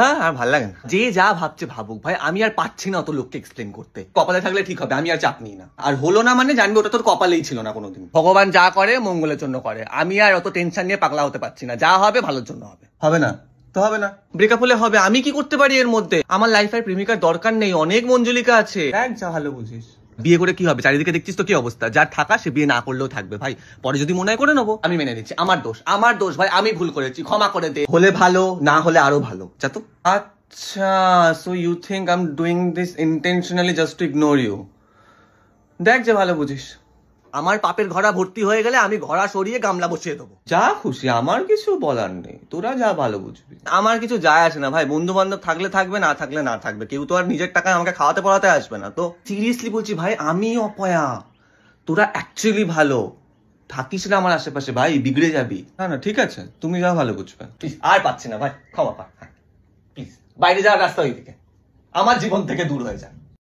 হ্যাঁ আর ভালো লাগে না, যে যা ভাবছে ভাবুক ভাই, আমি আর পাচ্ছি না অত লোককে এক্সপ্লেন করতে। কপালে থাকলে ঠিক হবে, আমি আর চাপ নিই না। আর হলো না মানে জানবি ওটা তোর কপালেই ছিল না কোনোদিন। ভগবান যা করে মঙ্গলের জন্য করে, আমি আর অত টেনশন নিয়ে পাগলা হতে পারছি না। যা হবে ভালোর জন্য হবে। হবে না তো হবে না, ব্রেকআপ হলে হবে, আমি কি করতে পারি এর মধ্যে? আমার লাইফের প্রেমিকার দরকার নেই, অনেক মঞ্জুলিকা আছে। দেখ যা ভালো বুঝিস। বিয়ে করে কি হবে? চারিদিকে দেখছিস তো কি অবস্থা। যার থাকা সে বিয়ে না করলেও থাকবে ভাই, পরে যদি মনে হয় করে নেবো, আমি মেনে নিচ্ছি। আমার দোষ ভাই, আমি ভুল করেছি, ক্ষমা করে দে। হলে ভালো, না হলে আরো ভালো। যা তো। আচ্ছা, so you think I am doing this intentionally just to ignore you. দেখ যে ভালো বুঝিস। আমার পাপের ঘড়া ভর্তি হয়ে গেলে আমি ঘড়া সরিয়ে গামলা বসিয়ে দেবো। যা খুশি, আমার কিছু বলার নেই, তোরা যা ভালো বুঝবি। আমার কিছু যায় আসে না ভাই, বন্ধু বান্ধব থাকলে থাকবে, না থাকলে না থাকবে। কেউ তো আর নিজের টাকায় আমাকে খাওয়াতে পড়াতে আসবে না। তো সিরিয়াসলি বলছি ভাই, আমি অপয়া, তোরা অ্যাকচুয়ালি ভালো। থাকিস না আমার আশেপাশে ভাই, বিগড়ে যাবি। না না ঠিক আছে, তুমি যা ভালো বুঝবে। প্লিজ, আর পাচ্ছি না ভাই, ক্ষমা পা। প্লিজ বাইরে যাওয়ার রাস্তা ওইদিকে, আমার জীবন থেকে দূর হয়ে যায়।